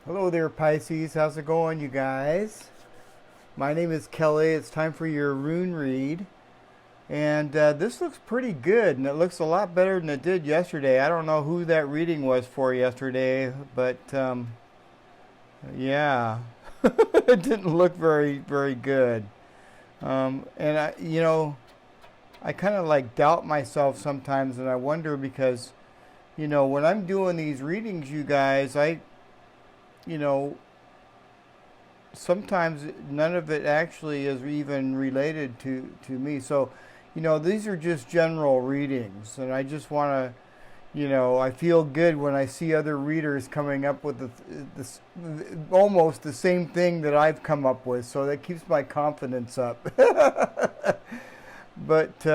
Hello there, Pisces. How's it going, you guys? My name is Kelly. It's time for your rune read. And this looks pretty good, and it looks a lot better than it did yesterday. I don't know who that reading was for yesterday, but yeah, it didn't look very, very good. And I kind of like doubt myself sometimes, and I wonder because, when I'm doing these readings, you guys, you know, sometimes none of it actually is even related to me. So, these are just general readings, and I just want to, I feel good when I see other readers coming up with this almost the same thing that I've come up with. So that keeps my confidence up. But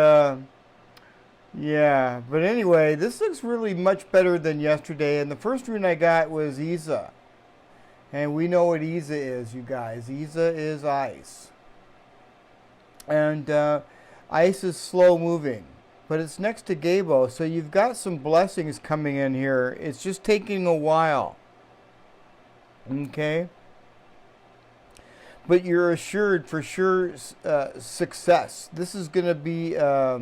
yeah, but anyway, this looks really much better than yesterday. And the first rune I got was Isa. And we know what Isa is, you guys. Isa is ice. And ice is slow moving. But it's next to Gabo. So you've got some blessings coming in here. It's just taking a while. Okay? But you're assured for sure success. This is going to be a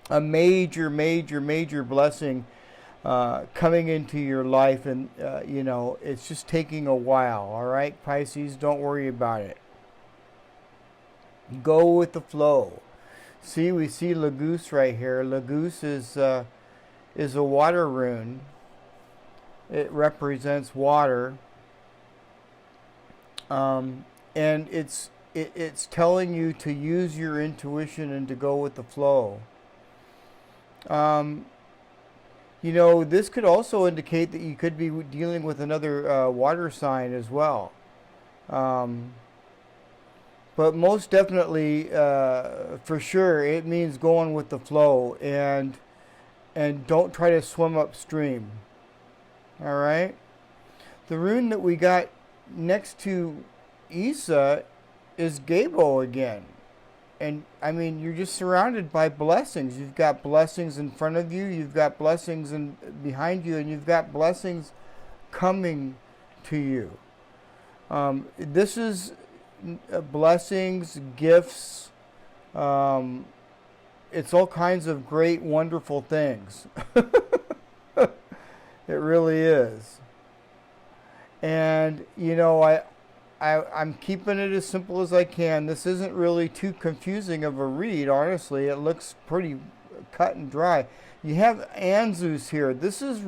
major, major, major blessing coming into your life, and it's just taking a while. All right, Pisces, don't worry about it. Go with the flow. See, we see Lagoose right here. Lagoose is a water rune. It represents water, and it's telling you to use your intuition and to go with the flow. This could also indicate that you could be dealing with another water sign as well. But most definitely, for sure, it means going with the flow and don't try to swim upstream. All right? The rune that we got next to Isa is Gabo again. And I mean, you're just surrounded by blessings. You've got blessings in front of you, you've got blessings behind you, and you've got blessings coming to you. This is blessings, gifts. It's all kinds of great, wonderful things. It really is. And, I'm keeping it as simple as I can. This isn't really too confusing of a read, honestly. It looks pretty cut and dry. You have Anzus here. This is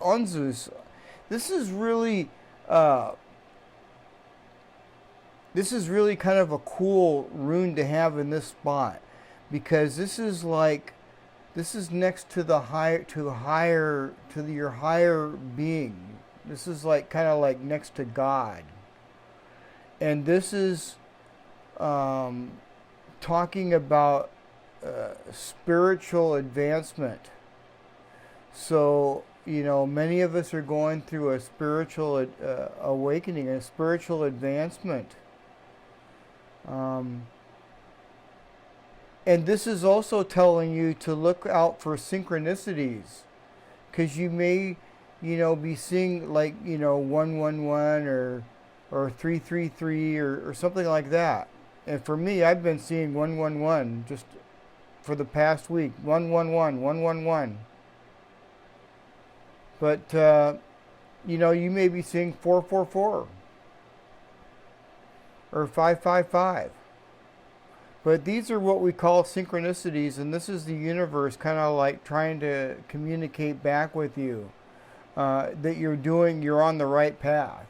Anzus. This is really kind of a cool rune to have in this spot, because this is next to your higher being. This is kind of like next to God. And this is talking about spiritual advancement. So, many of us are going through a spiritual awakening, a spiritual advancement. And this is also telling you to look out for synchronicities, because you may, be seeing 111 or 333 or something like that. And for me, I've been seeing 111 just for the past week. 111, 111. But you may be seeing 444 or 555. But these are what we call synchronicities, and this is the universe kind of like trying to communicate back with you that you're on the right path.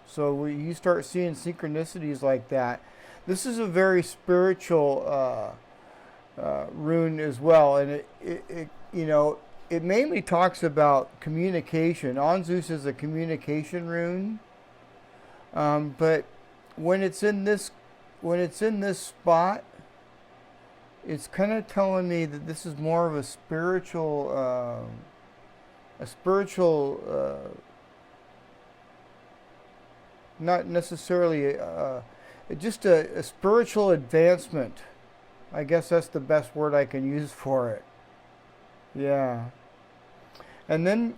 So when you start seeing synchronicities like that, this is a very spiritual rune as well, and it mainly talks about communication. Anzus is a communication rune, but when it's in this spot, it's kind of telling me that this is more of a spiritual not necessarily just a spiritual advancement. I guess that's the best word I can use for it. Yeah. And then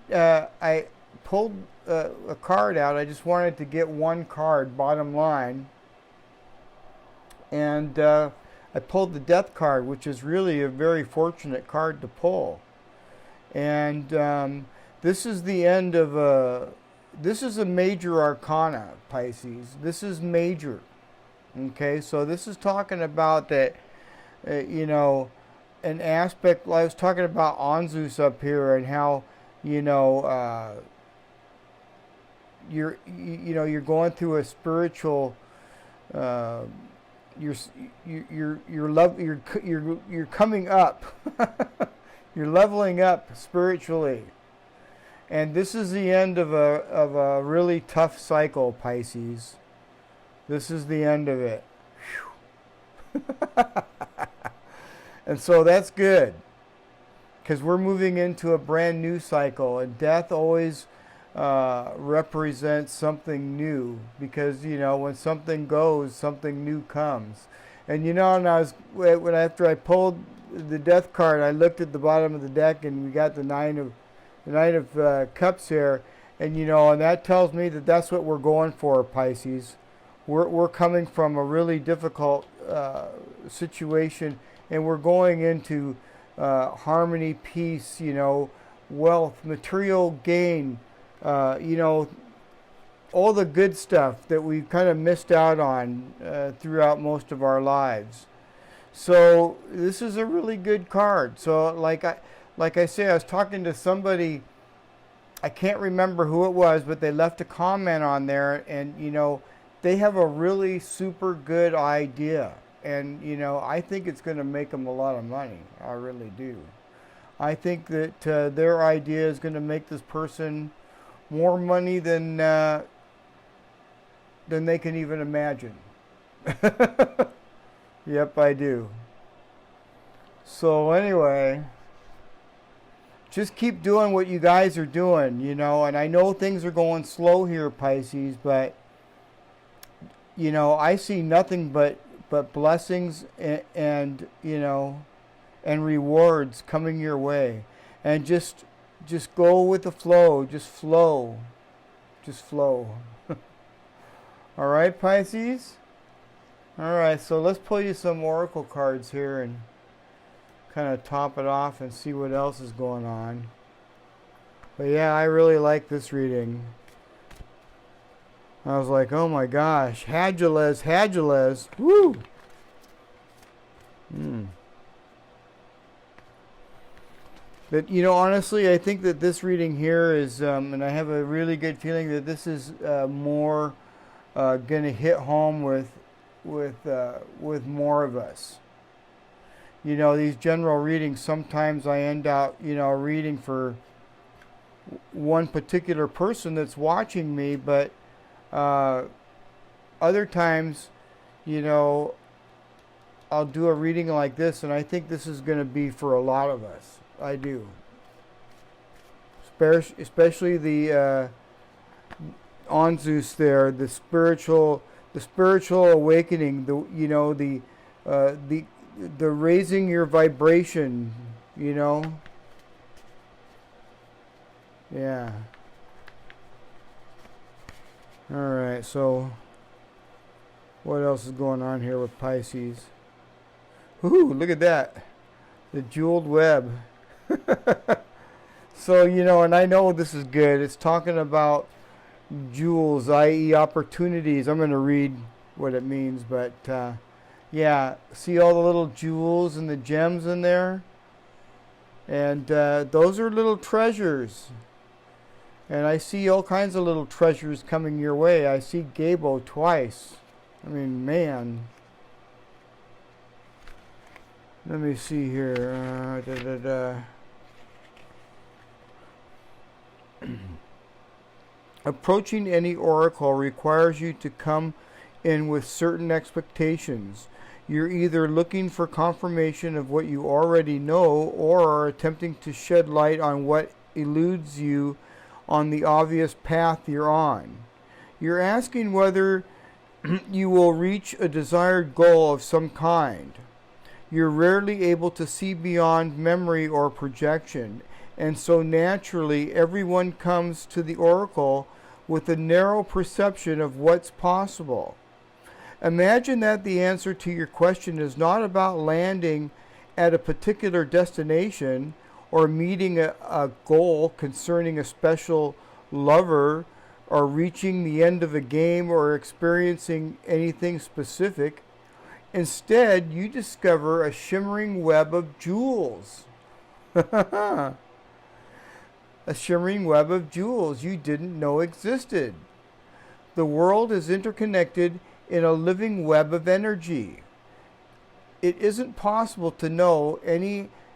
pulled a card out. I just wanted to get one card, bottom line. And I pulled the Death card, which is really a very fortunate card to pull. And this is the end of a... This is a major arcana, Pisces. This is major. Okay, so this is talking about that, you know, an aspect. I was talking about Anzus up here and how, you know, you're going through a spiritual, you're coming up, you're leveling up spiritually. And this is the end of a really tough cycle, Pisces. This is the end of it. And so that's good, because we're moving into a brand new cycle. And death always represents something new, because, you know, when something goes, something new comes. And, you know, and after I pulled the Death card, I looked at the bottom of the deck, and we got the Nine of Cups here, and, you know, and that tells me that that's what we're going for, Pisces. We're coming from a really difficult situation, and we're going into harmony, peace, you know, wealth, material gain, you know, all the good stuff that we've kind of missed out on throughout most of our lives. So this is a really good card. So like I say, I was talking to somebody, I can't remember who it was, but they left a comment on there, and, you know, they have a really super good idea. And, you know, I think it's going to make them a lot of money. I really do. I think that their idea is going to make this person more money than they can even imagine. Yep, I do. So anyway, just keep doing what you guys are doing, you know. And I know things are going slow here, Pisces, but, you know, I see nothing but blessings and you know, and rewards coming your way. And just go with the flow. Just flow. All right, Pisces? All right, so let's pull you some oracle cards here and kind of top it off and see what else is going on. But yeah, I really like this reading. I was like, oh my gosh, Hadulez, woo! But, you know, honestly, I think that this reading here is, and I have a really good feeling that this is more going to hit home with more of us. You know, these general readings, sometimes I end out, you know, reading for one particular person that's watching me, but other times, you know, I'll do a reading like this, and I think this is going to be for a lot of us. I do. Especially the Anzus there, the spiritual awakening, the raising your vibration, you know. Yeah. All right, so what else is going on here with Pisces? Ooh, look at that. The jeweled web. So, you know, and I know this is good. It's talking about jewels, i.e. opportunities. I'm going to read what it means, but yeah, see all the little jewels and the gems in there? And those are little treasures. And I see all kinds of little treasures coming your way. I see Gabo twice. I mean, man. Let me see here. Approaching any oracle requires you to come in with certain expectations. You're either looking for confirmation of what you already know, or are attempting to shed light on what eludes you on the obvious path you're on. You're asking whether you will reach a desired goal of some kind. You're rarely able to see beyond memory or projection, And so naturally, everyone comes to the oracle with a narrow perception of what's possible. Imagine that the answer to your question is not about landing at a particular destination or meeting a goal concerning a special lover or reaching the end of a game or experiencing anything specific. Instead, you discover a shimmering web of jewels. A shimmering web of jewels you didn't know existed. The world is interconnected in a living web of energy. It isn't possible to know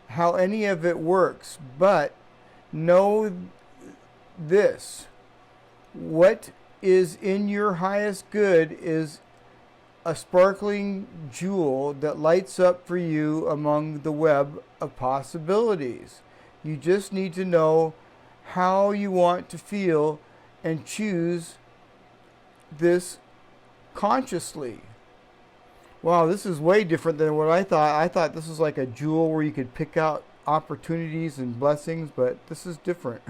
how any of it works, but know this. What is in your highest good is a sparkling jewel that lights up for you among the web of possibilities. You just need to know how you want to feel and choose this consciously. Wow, this is way different than what I thought. I thought this was like a jewel where you could pick out opportunities and blessings, but this is different.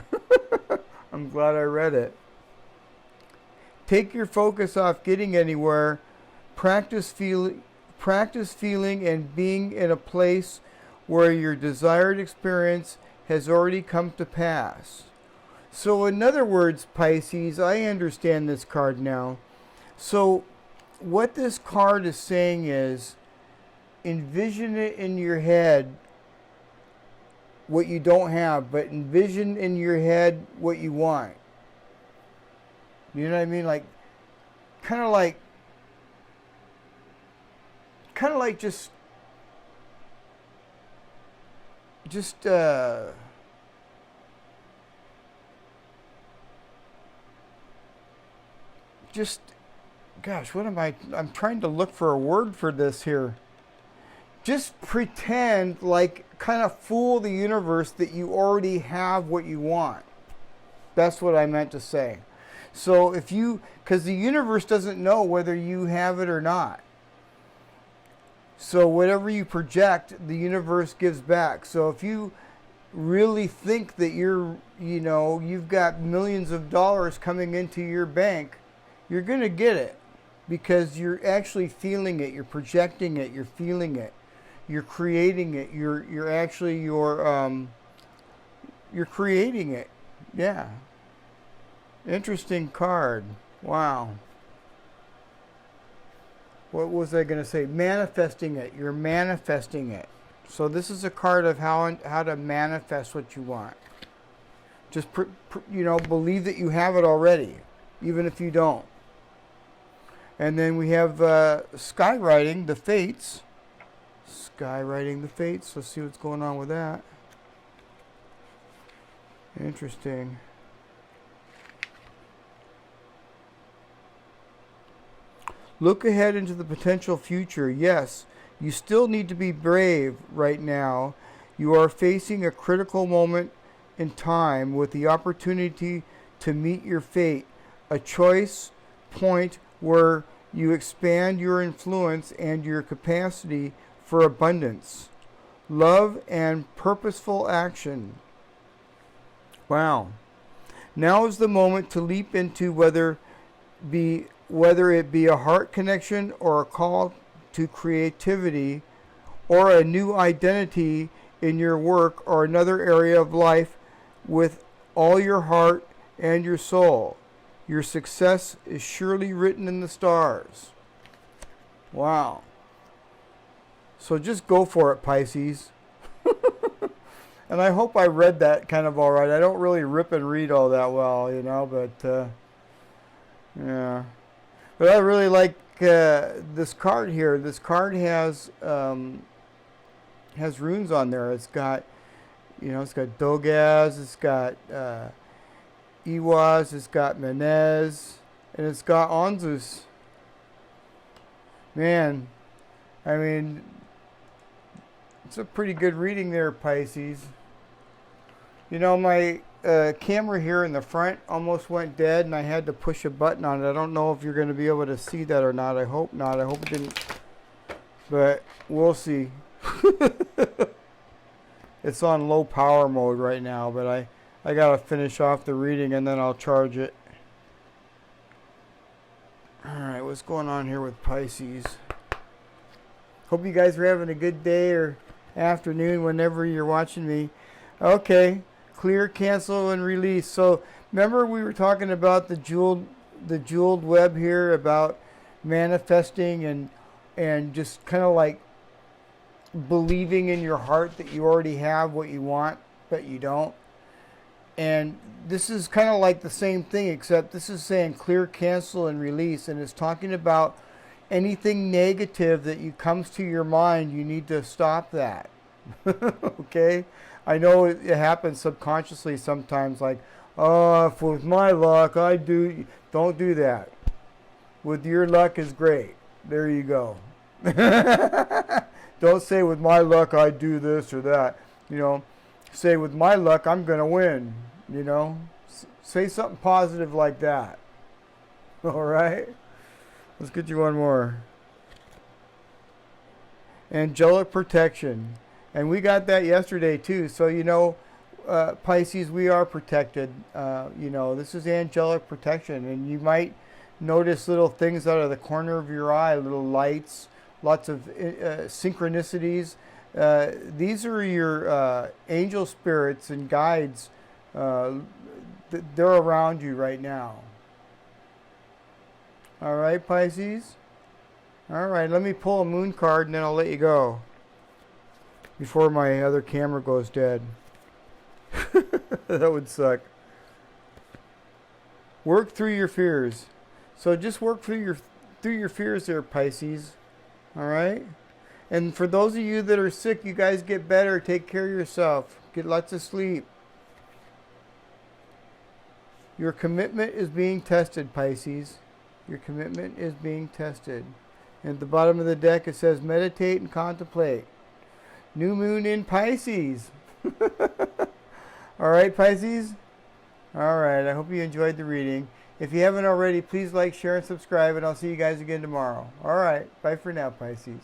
I'm glad I read it. Take your focus off getting anywhere. Practice feeling and being in a place where your desired experience has already come to pass. So in other words, Pisces, I understand this card now. So what this card is saying is, envision it in your head what you don't have, but envision in your head what you want. You know what I mean? Like, kind of like just gosh, what am I'm trying to look for a word for this here. Just pretend, like, kind of fool the universe that you already have what you want. That's what I meant to say. So because the universe doesn't know whether you have it or not. So whatever you project, the universe gives back. So if you really think that you've got millions of dollars coming into your bank, you're going to get it because you're actually feeling it, you're projecting it, you're feeling it, you're creating it, you're creating it. Yeah. Interesting card. Wow. What was I going to say? Manifesting it. You're manifesting it. So this is a card of how to manifest what you want. Just believe that you have it already, even if you don't. And then we have skywriting the fates. Skywriting the fates. Let's see what's going on with that. Interesting. Look ahead into the potential future. Yes, you still need to be brave right now. You are facing a critical moment in time with the opportunity to meet your fate, a choice point where you expand your influence and your capacity for abundance, love, and purposeful action. Wow. Now is the moment to leap into whether it be a heart connection or a call to creativity or a new identity in your work or another area of life with all your heart and your soul. Your success is surely written in the stars. Wow. So just go for it, Pisces. And I hope I read that kind of all right. I don't really rip and read all that well, but yeah. But I really like this card here. This card has runes on there. It's got, it's got Dogaz, it's got Iwaz, it's got Menez, and it's got Onzus. Man, I mean, it's a pretty good reading there, Pisces. My camera here in the front almost went dead, and I had to push a button on it. I don't know if you're going to be able to see that or not. I hope not. I hope it didn't. But we'll see. It's on low power mode right now, but I gotta finish off the reading and then I'll charge it. Alright, what's going on here with Pisces? Hope you guys are having a good day or afternoon whenever you're watching me. Okay, clear, cancel, and release. So remember we were talking about the jeweled web here, about manifesting and just kind of like believing in your heart that you already have what you want, but you don't. And this is kind of like the same thing, except this is saying clear, cancel, and release. And it's talking about anything negative that comes to your mind, you need to stop that. Okay? I know it happens subconsciously sometimes, like, oh, if with my luck, I do. Don't do that. With your luck is great. There you go. Don't say with my luck, I do this or that. You know, say with my luck, I'm going to win. You know, say something positive like that. All right? Let's get you one more. Angelic protection. And we got that yesterday too. So, you know, Pisces, we are protected. You know, this is angelic protection. And you might notice little things out of the corner of your eye, little lights, lots of synchronicities. These are your angel spirits and guides. They're around you right now. All right, Pisces? All right, let me pull a moon card and then I'll let you go before my other camera goes dead. That would suck. Work through your fears. So just work through your fears there, Pisces. All right? And for those of you that are sick, you guys get better. Take care of yourself. Get lots of sleep. Your commitment is being tested, Pisces. Your commitment is being tested. And at the bottom of the deck it says meditate and contemplate. New moon in Pisces. All right, Pisces? All right, I hope you enjoyed the reading. If you haven't already, please like, share, and subscribe, and I'll see you guys again tomorrow. All right, bye for now, Pisces.